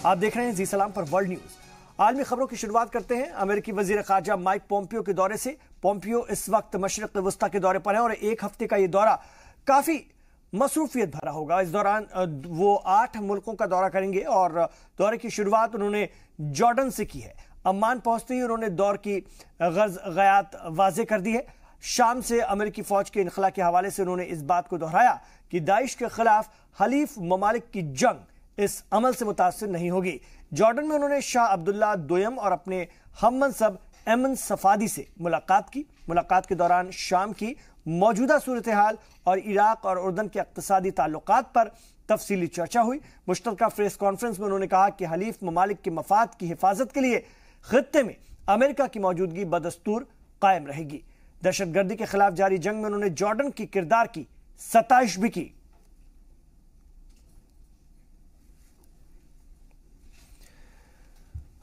آپ دیکھ رہے ہیں زی سلام پر ورلڈ نیوز۔ عالمی خبروں کی شروعات کرتے ہیں امریکی وزیر خارجہ مائک پومپیو کے دورے سے۔ پومپیو اس وقت مشرق وسطی کے دورے پر ہیں اور ایک ہفتے کا یہ دورہ کافی مصروفیت بھرا ہوگا۔ اس دوران وہ 8 ملکوں کا دورہ کریں گے اور دورے کی شروعات انہوں نے جارڈن سے کی ہے۔ عمان پہنچتے ہی انہوں نے دور کی غرض غایات واضح کر دی ہے۔ شام سے امریکی فوج کے انخلا کے حوالے سے انہوں نے اس بات کو دہرایا کہ داعش کے خلاف حلیف ممالک کی جنگ اس عمل سے متاثر نہیں ہوگی۔ جارڈن میں انہوں نے شاہ عبداللہ دوئم اور اپنے ہم منصب ایمن صفادی سے ملاقات کی۔ ملاقات کے دوران شام کی موجودہ صورتحال اور عراق اور اردن کے اقتصادی تعلقات پر تفصیلی چرچا ہوئی۔ مشترکہ پریس کانفرنس میں انہوں نے کہا کہ حلیف ممالک کے مفاد کی حفاظت کے لیے خطے میں امریکہ کی موجودگی بدستور قائم رہے گی۔ دہشت گردی کے خلاف جاری جنگ میں انہوں نے جارڈن کی کردار کی ستائش بھی کی۔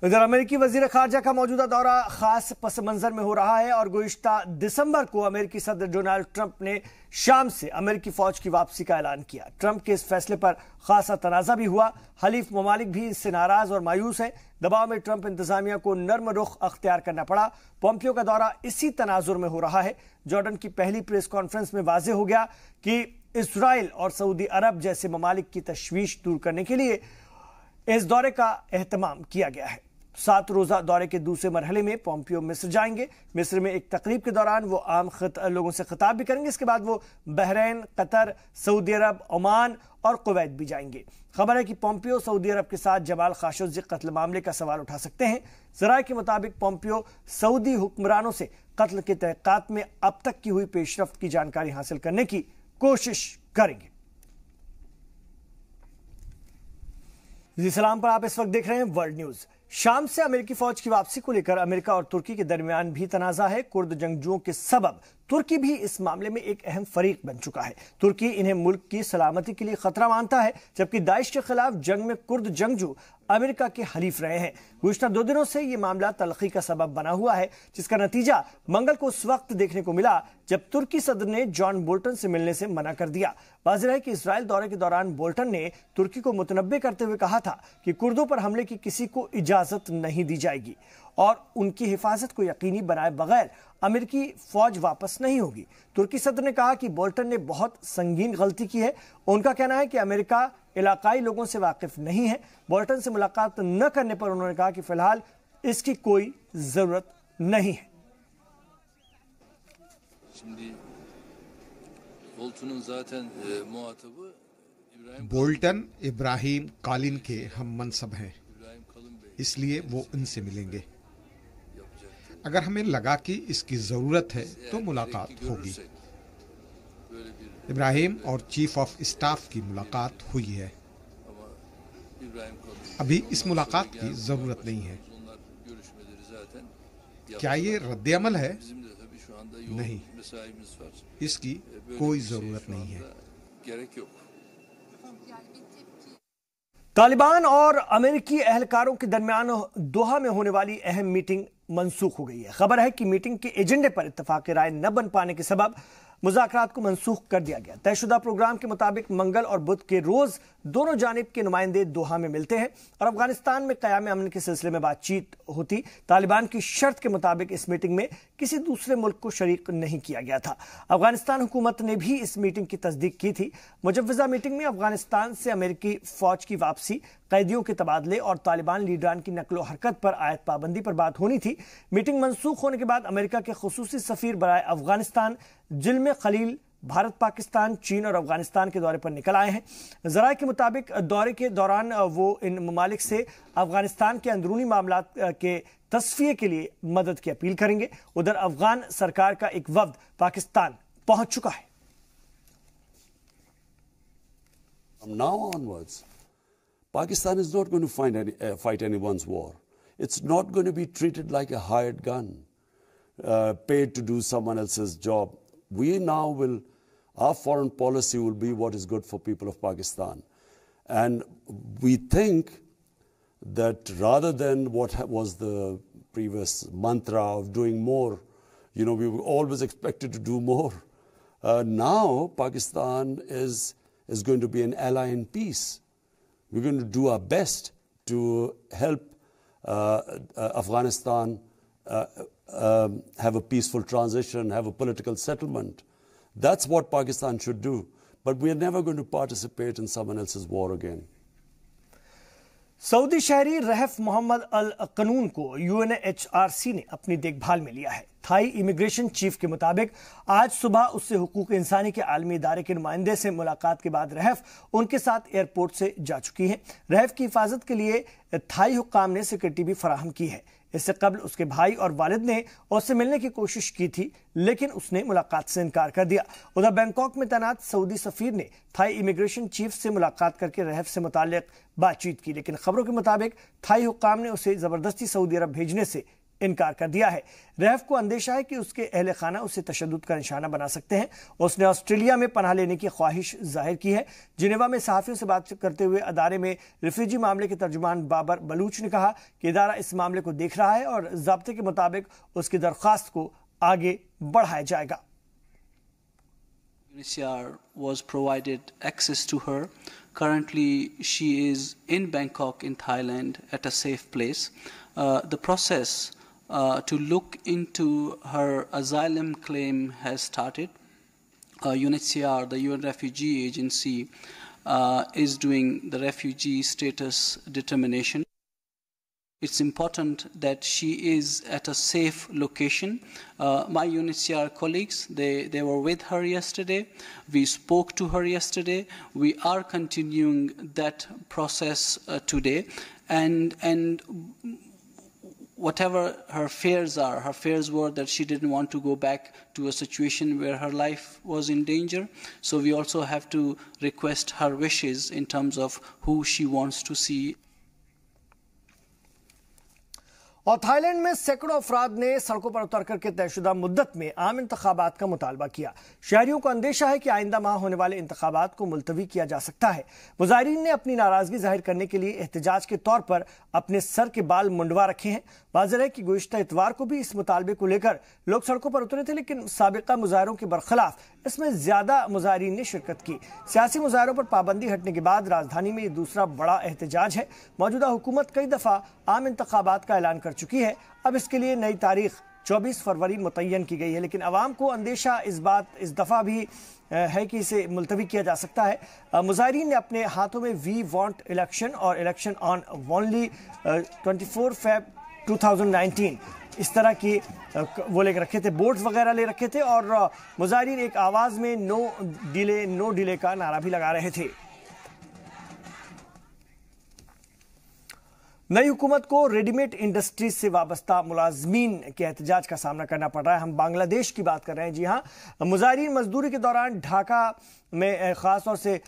ادھر امریکی وزیر خارجہ کا موجودہ دورہ خاص پس منظر میں ہو رہا ہے اور گزشتہ دسمبر کو امریکی صدر ڈونالڈ ٹرمپ نے شام سے امریکی فوج کی واپسی کا اعلان کیا۔ ٹرمپ کے اس فیصلے پر خاصا تنازع بھی ہوا۔ حلیف ممالک بھی اس سے ناراض اور مایوس ہیں۔ دباؤ میں ٹرمپ انتظامیہ کو نرم رخ اختیار کرنا پڑا۔ پومپیو کا دورہ اسی تناظر میں ہو رہا ہے۔ جارڈن کی پہلی پریس کانفرنس میں واضح ہو گیا کہ اسرائیل اور سعودی عرب جیسے ممالک کی تشویش دور کرنے کے لیے اس دورے کا اہتمام کیا گیا ہے۔ 7 روزہ دورے کے دوسرے مرحلے میں پومپیو مصر جائیں گے۔ مصر میں ایک تقریب کے دوران وہ عام لوگوں سے خطاب بھی کریں گے۔ اس کے بعد وہ بحرین، قطر، سعودی عرب، عمان اور کویت بھی جائیں گے۔ خبر ہے کہ پومپیو سعودی عرب کے ساتھ جمال خاشقجی قتل معاملے کا سوال اٹھا سکتے ہیں۔ ذرائع کے مطابق پومپیو سعودی حکمرانوں سے قتل کے تحقیقات میں اب تک کی ہوئی پیش رفت کی جانکاری حاصل کرنے کی کوشش کریں گے۔ زی سلام پر آپ اس وقت دیکھ رہے ہیں ورلڈ نیوز۔ شام سے امریکی فوج کی واپسی کو لے کر امریکہ اور ترکی کے درمیان بھی تنازع ہے۔ کرد جنگجوؤں کے سبب ترکی بھی اس معاملے میں ایک اہم فریق بن چکا ہے۔ ترکی انہیں ملک کی سلامتی کے لیے خطرہ مانتا ہے، جبکہ داعش کے خلاف جنگ میں کرد جنگجو امریکہ کے حلیف رہے ہیں۔ گزشتہ 2 دنوں سے یہ معاملہ تلخی کا سبب بنا ہوا ہے، جس کا نتیجہ منگل کو اس وقت دیکھنے کو ملا جب ترکی صدر نے جان بولٹن سے ملنے سے منع کر دیا۔ واضح ہے کہ اسرائیل دورے کے دوران بولٹن نے ترکی کو متنبع کرتے ہوئے کہا تھا کہ کردوں پر حملے کی کسی کو اجازت نہیں دی جائے گی اور ان کی حفاظت کو یقینی بنائے بغیر امریکی فوج واپس نہیں ہوگی۔ ترکی صدر نے کہا کہ بولٹن نے بہت سنگین غلطی کی ہے۔ ان کا کہنا ہے کہ امریکہ علاقائی لوگوں سے واقف نہیں ہے۔ بولٹن سے ملاقات نہ کرنے پر انہوں نے کہا کہ فی الحال اس کی کوئی ضرورت نہیں ہے۔ بولٹن ابراہیم قالن کے ہم منصب ہیں، اس لیے وہ ان سے ملیں گے۔ اگر ہمیں لگا کہ اس کی ضرورت ہے تو ملاقات ہوگی۔ ابراہیم اور چیف آف اسٹاف کی ملاقات ہوئی ہے۔ ابھی اس ملاقات کی ضرورت نہیں ہے۔ کیا یہ رد عمل ہے؟ نہیں، اس کی کوئی ضرورت نہیں ہے۔ طالبان اور امریکی اہلکاروں کے درمیان دوحہ میں ہونے والی اہم میٹنگ منسوخ ہو گئی ہے۔ خبر ہے کہ میٹنگ کے ایجنڈے پر اتفاق رائے نہ بن پانے کے سبب مذاکرات کو منسوخ کر دیا گیا۔ طے شدہ پروگرام کے مطابق منگل اور بدھ کے روز دونوں جانب کے نمائندے دوحہ میں ملتے ہیں اور افغانستان میں قیام امن کے سلسلے میں بات چیت ہوتی۔ طالبان کی شرط کے مطابق اس میٹنگ میں کسی دوسرے ملک کو شریک نہیں کیا گیا تھا۔ افغانستان حکومت نے بھی اس میٹنگ کی تصدیق کی تھی۔ مجوزہ میٹنگ میں افغانستان سے امریکی فوج کی واپسی، قیدیوں کے تبادلے اور طالبان لیڈران کی نقل و حرکت پر عائد پابندی پر بات ہونی تھی۔ میٹنگ منسوخ ہونے کے بعد امریکہ کے خصوصی سفیر برائے افغانستان جلم خلیل بھارت، پاکستان، چین اور افغانستان کے دورے پر نکل آئے ہیں۔ ذرائع کے مطابق دورے کے دوران وہ ان ممالک سے افغانستان کے اندرونی معاملات کے تصفیے کے لیے مدد کی اپیل کریں گے۔ ادھر افغان سرکار کا ایک وفد پاکستان پہنچ چکا ہے۔ From now onwards, Pakistan is not going to fight anyone's war. It's not going to be treated like a hired gun, paid to do someone else's job. We now our foreign policy will be what is good for people of Pakistan. And we think that rather than what was the previous mantra of doing more, we were always expected to do more. Now Pakistan is going to be an ally in peace. We're going to do our best to help Afghanistan have a peaceful transition, have a political settlement. That's what Pakistan should do. But we are never going to participate in someone else's war again. Saudi शहरी रहफ मोहम्मद अल कनून को UNHRC ने अपनी देखभाल में लिया है। Thai immigration chief के मुताबिक आज सुबह उससे हुकूक इंसानी के आलमी इदारे के नुमाइंदे से मुलाकात के बाद रहफ उनके साथ एयरपोर्ट से जा चुकी हैं। रहफ की हिफाजत के लिए थाई हुक्काम ने सिक्योरिटी भी फराहम की है। इससे कबल उसके भाई और वालिद ने उससे मिलने की कोशिश की थी, लेकिन उसने मुलाकात से इनकार कर दिया। उधर बैंकॉक में तैनात सऊदी सफीर ने थाई इमिग्रेशन चीफ से मुलाकात करके रहफ से मुताल्लिक बातचीत की, लेकिन खबरों के मुताबिक थाई हुक्काम ने उसे जबरदस्ती सऊदी अरब भेजने से इनकार कर दिया है। रहफ को अंदेशा है कि उसके अहले खाना उसे तशद्दुद का निशाना बना सकते हैं। उसने ऑस्ट्रेलिया में पनाह लेने की ख्वाहिश जाहिर की है। जिनेवा में सहाफियों से बातचीत करते हुए अदारे में रिफ्यूजी मामले के तर्जुमान बाबर बलूच ने कहा कि इदारा इस मामले को देख रहा है और ज़ाब्ते के मुताबिक उसकी दरख्वास्त को आगे बढ़ाया जाएगा। UNHCR was provided access to her. Currently, she is in Bangkok in Thailand at a safe place. The process to look into her asylum claim has started. UNHCR, the UN Refugee Agency, is doing the refugee status determination. It's important that she is at a safe location. My UNHCR colleagues, they were with her yesterday. We spoke to her yesterday. We are continuing that process today. And whatever her fears were that she didn't want to go back to a situation where her life was in danger. So we also have to request her wishes in terms of who she wants to see. और Thailand में सैकड़ों अफराद ने सड़कों पर उतर करके तयशुदा मुद्दत में आम इंतखाबात का मुतालबा किया। शहरियों को अंदेशा है कि आइंदा माह होने वाले इंतखाबात को मुलतवी किया जा सकता है। मुजाहिरीन ने अपनी नाराजगी जाहिर करने के लिए एहतजाज के तौर पर अपने सर के बाल मुंडवा रखे हैं। वाज़ेह है कि गुज़िश्ता इतवार को भी इस मुतालबे को लेकर लोग सड़कों पर उतरे थे, लेकिन साबिका मुजाहिरों के बरखिलाफ इसमें ज्यादा मुजाहिरीन ने शिरकत की। सियासी मुजाहिरों पर पाबंदी हटने के बाद राजधानी में ये दूसरा बड़ा एहतजाज है। मौजूदा हुकूमत कई दफा आम इंतखाबात का ऐलान कर चुकी है। अब इसके लिए नई तारीख 24 फरवरी मुतय्यन की गई है, लेकिन अवाम को अंदेशा इस दफा भी है कि इसे मुलतवी किया जा सकता है। मुजाहिरीन ने अपने हाथों में वी वांट इलेक्शन और इलेक्शन ऑन ओनली 24 फेब 2019 इस तरह की वो लेकर रखे थे, बोर्ड्स वगैरह ले रखे थे और मुजाहिरीन एक आवाज में नो डिले का नारा भी लगा रहे थे। नई हुकूमत को रेडीमेड इंडस्ट्रीज से वाबस्ता मुलाजमीन के एहतजाज का सामना करना पड़ रहा है। हम बांग्लादेश की बात कर रहे हैं। जी हाँ, मुजाहिरीन मजदूरी के दौरान ढाका में खास तौर से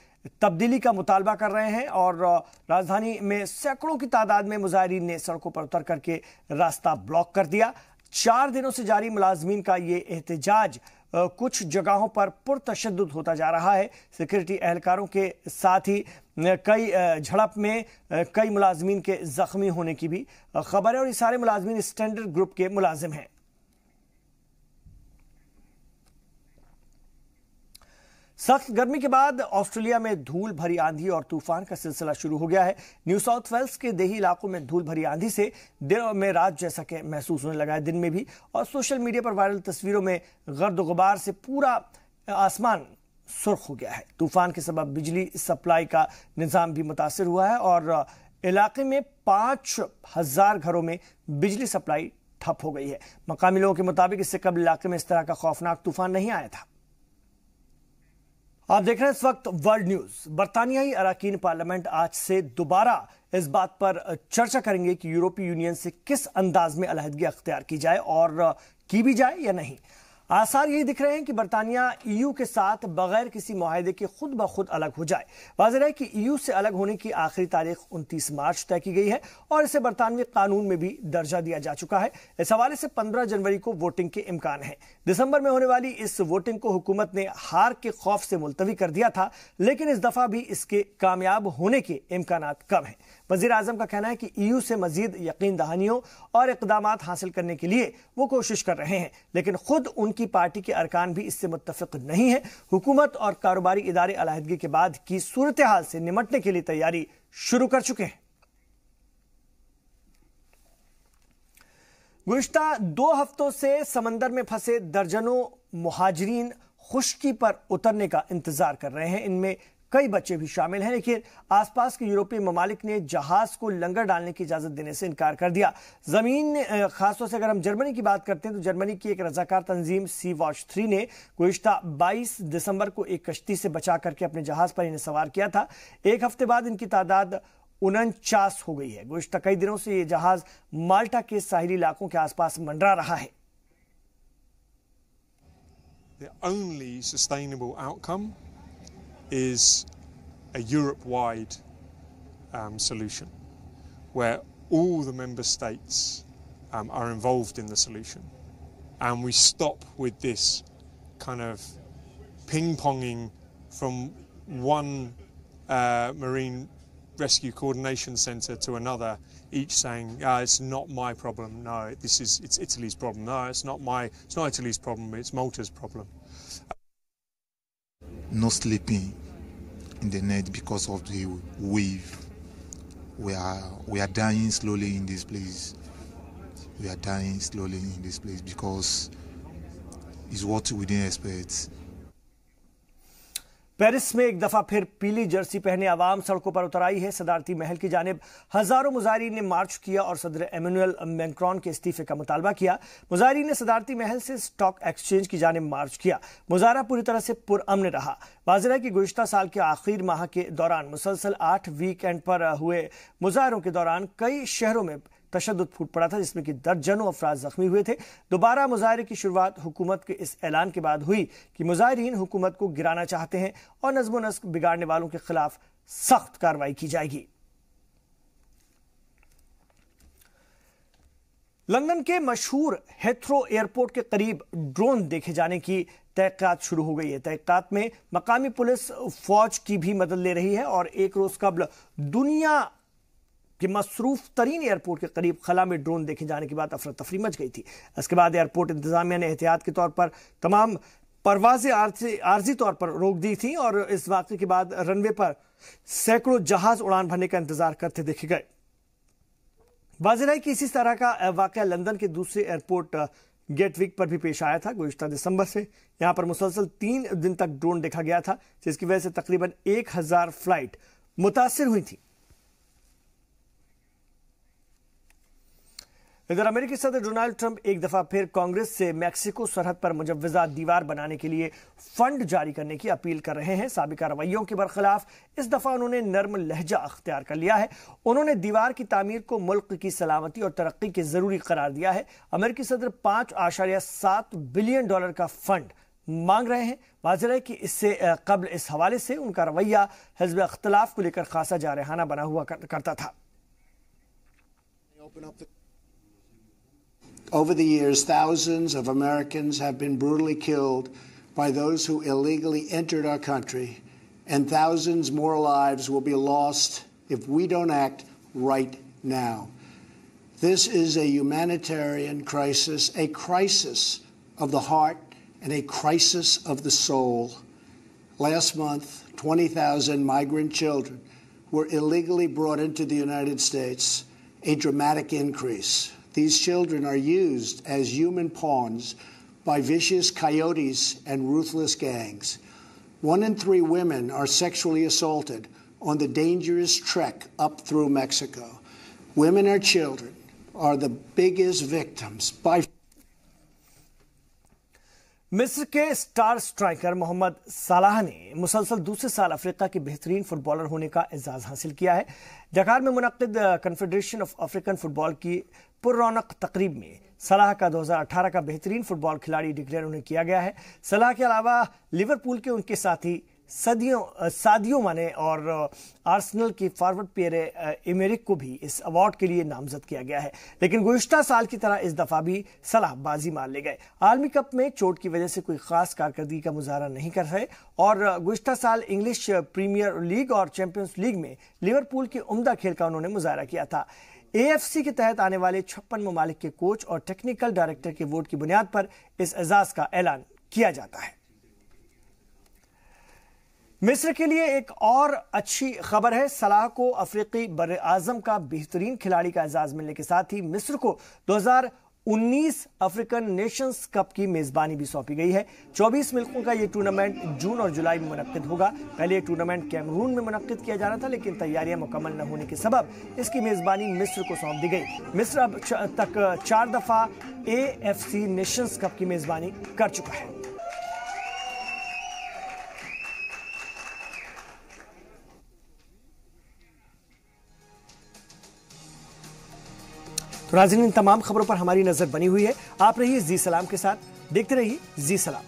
तब्दीली का मुतालबा कर रहे हैं और राजधानी में सैकड़ों की तादाद में मुजाहिरीन ने सड़कों पर उतर करके रास्ता ब्लॉक कर दिया। 4 दिनों से जारी मुलाजमीन का ये एहतजाज कुछ जगहों पर पुरतशद्दुद होता जा रहा है। सिक्योरिटी एहलकारों के साथ ही कई झड़प में कई मुलाजमीन के जख्मी होने की भी खबर है और ये सारे मुलाजमीन स्टैंडर्ड ग्रुप के मुलाजिम हैं। सख्त गर्मी के बाद ऑस्ट्रेलिया में धूल भरी आंधी और तूफान का सिलसिला शुरू हो गया है। न्यू साउथ वेल्स के देही इलाकों में धूल भरी आंधी से दिन में रात जैसा कि महसूस होने लगा है, दिन में भी। और सोशल मीडिया पर वायरल तस्वीरों में गर्द गुबार से पूरा आसमान सुर्ख हो गया है। तूफान के सबब बिजली सप्लाई का निजाम भी मुतासिर हुआ है और इलाके में 5000 घरों में बिजली सप्लाई ठप हो गई है। मकामी लोगों के मुताबिक इससे कबल इलाके में इस तरह का खौफनाक तूफान नहीं आया था। आप देख रहे हैं इस वक्त वर्ल्ड न्यूज। बरतानियाई अरकान पार्लियामेंट आज से दोबारा इस बात पर चर्चा करेंगे कि यूरोपीय यूनियन से किस अंदाज में अलहदगी अख्तियार की जाए और की भी जाए या नहीं। आसार यही दिख रहे हैं कि बरतानिया EU के साथ बगैर किसी मुआहदे के खुद ब खुद अलग हो जाए। वाज़ेह है कि EU से अलग होने की आखिरी तारीख 29 मार्च तय की गई है और इसे बरतानवी कानून में भी दर्जा दिया जा चुका है। इस हवाले से 15 जनवरी को वोटिंग के इम्कान है। दिसंबर में होने वाली इस वोटिंग को हुकूमत ने हार के खौफ से मुलतवी कर दिया था, लेकिन इस दफा भी इसके कामयाब होने के इम्कान कम है। वज़ीर आज़म का कहना है कि EU से मजीद यकीन दहानियों और इक़दामात हासिल करने के लिए वो कोशिश कर रहे हैं, लेकिन खुद उनकी पार्टी के अरकान भी इससे मुत्तफिक नहीं है। हुकूमत और कारोबारी इदारे अलहदगी के बाद की सूरत हाल से निमटने के लिए तैयारी शुरू कर चुके हैं। गुज़िश्ता 2 हफ्तों से समंदर में फंसे दर्जनों मुहाजिरीन खुश्की पर उतरने का इंतजार कर रहे हैं। इनमें कई बच्चे भी शामिल हैं, लेकिन आसपास के यूरोपीय ममालिक ने जहाज को लंगर डालने की इजाजत देने से इनकार कर दिया। जमीन खासतौर से अगर हम जर्मनी की बात करते हैं तो जर्मनी की एक रजाकार तंजीम सी वॉच 3 ने गुज़िश्ता 22 दिसंबर को एक कश्ती से बचा करके अपने जहाज पर इन्हें सवार किया था। एक हफ्ते बाद इनकी तादाद 49 हो गई है। गुज़िश्ता कई दिनों से ये जहाज माल्टा के साहिली इलाकों के आसपास मंडरा रहा है। The only sustainable outcome is a Europe-wide solution where all the member states are involved in the solution, and we stop with this kind of ping-ponging from one marine rescue coordination centre to another, each saying, it's not my problem, no, it's Italy's problem, no, it's not Italy's problem, it's Malta's problem. No sleeping in the net because of the wave. We are dying slowly in this place. We are dying slowly in this place because it's what we didn't expect. Paris में एक दफा फिर पीली Jersey पहने आवाम सड़कों पर उतर आई है। सदारती महल की जानिब हजारों मुजाहिरीन ने मार्च किया और सदर एमेनुअल मैक्रोन के इस्तीफे का मुतालबा किया। मुजाहिरीन ने सदारती महल से स्टॉक एक्सचेंज की जानिब मार्च किया। मुजाहरा पूरी तरह से पुरअमन रहा। वाज़ेह है कि गुज़िश्ता साल के आखिर माह के दौरान मुसलसल 8 वीकेंड पर हुए मुजाहरों के दौरान कई शहरों में तशद्दुद फूट पड़ा था, जिसमें कि दर्जनों अफराद जख्मी हुए थे। दोबारा मुजाहरे की शुरुआत हुकूमत के इस ऐलान के बाद हुई कि मुजाहिरीन हुकूमत को गिराना चाहते हैं और नज़्म व नस्क बिगाड़ने वालों के खिलाफ सख्त कार्रवाई की जाएगी। लंदन के मशहूर हेथ्रो एयरपोर्ट के करीब ड्रोन देखे जाने की तहकीकात शुरू हो गई है। तहकीकात में मकामी पुलिस फौज की भी मदद ले रही है और एक रोज कबल दुनिया कि मसरूफ तरीन एयरपोर्ट के करीब खला में ड्रोन देखे जाने के बाद अफरा तफरी मच गई थी। इसके बाद एयरपोर्ट इंतजामिया ने एहतियात के तौर पर तमाम परवाजें आर्जी तौर पर रोक दी थी और इस वाक़े के बाद रनवे पर सैकड़ों जहाज उड़ान भरने का इंतजार करते देखे गए। वाज़ेह है कि इसी तरह का वाक़या लंदन के दूसरे एयरपोर्ट गेटविक पर भी पेश आया था। गुज़िश्ता दिसंबर से यहां पर मुसलसल 3 दिन तक ड्रोन देखा गया था, जिसकी वजह से तकरीबन 1000 फ्लाइट मुतासिर हुई थी। इधर अमेरिकी सदर डोनाल्ड ट्रंप एक दफा फिर कांग्रेस से मैक्सिको सरहद पर मुजव्वजा दीवार बनाने के लिए फंड जारी करने की अपील कर रहे हैं। साबिका रवैयों के बरखिलाफ इस दफा उन्होंने नर्म लहजा अख्तियार कर लिया है। उन्होंने दीवार की तामीर को मुल्क की सलामती और तरक्की के जरूरी करार दिया है। अमेरिकी सदर $5.7 बिलियन का फंड मांग रहे हैं। वाज़ेह है कि इससे कबल इस हवाले से उनका रवैया हिज़्ब इख्तिलाफ को लेकर खासा जारहाना बना हुआ करता था। Over the years, thousands of Americans have been brutally killed by those who illegally entered our country, and thousands more lives will be lost if we don't act right now. This is a humanitarian crisis, a crisis of the heart and a crisis of the soul. Last month, 20,000 migrant children were illegally brought into the United States, a dramatic increase. These children are used as human pawns by vicious coyotes and ruthless gangs. 1 in 3 women are sexually assaulted on the dangerous trek up through Mexico. Women and children are the biggest victims by मिस्र के star striker Mohammad सलाह ने मुसलसल दूसरे साल Africa के बेहतरीन footballer होने का एजाज हासिल किया है। डकार में मुनक्किद कन्फेडरेशन ऑफ अफ्रीकन फुटबॉल की पुररौनक तकरीब में सलाह का 2018 का बेहतरीन फुटबॉल खिलाड़ी डिक्लेयर उन्हें किया गया है। सलाह के अलावा लिवरपूल के उनके साथी सादियो माने और आर्सेनल की फॉरवर्ड पियरे एमेरिक को भी इस अवार्ड के लिए नामजद किया गया है। लेकिन गुज़िश्ता साल की तरह इस दफा भी सलाह बाजी मार ले गए। आलमी कप में चोट की वजह से कोई खास कारकर्दगी का मुजाहरा नहीं कर रहे और गुज़िश्ता साल इंग्लिश प्रीमियर लीग और चैंपियंस लीग में लिवरपूल के उम्दा खेल का उन्होंने मुजाहरा किया था। AFC के तहत आने वाले 56 ममालिक के कोच और टेक्निकल डायरेक्टर के वोट की बुनियाद पर इस एजाज का ऐलान किया जाता है। मिस्र के लिए एक और अच्छी खबर है। सलाह को अफ्रीकी बर आजम का बेहतरीन खिलाड़ी का एजाज मिलने के साथ ही मिस्र को 19 अफ्रीकन नेशंस कप की मेजबानी भी सौंपी गई है। 24 मुल्कों का ये टूर्नामेंट जून और जुलाई में मुनक्किद होगा। पहले ये टूर्नामेंट कैमरून में मुनक्किद किया जाना था, लेकिन तैयारियां मुकम्मल न होने के सबब इसकी मेजबानी मिस्र को सौंप दी गई। मिस्र अब तक 4 दफा AFC नेशंस कप की मेजबानी कर चुका है। तो नाज़रीन, इन तमाम खबरों पर हमारी नजर बनी हुई है। आप रहिए जी सलाम के साथ, देखते रहिए जी सलाम।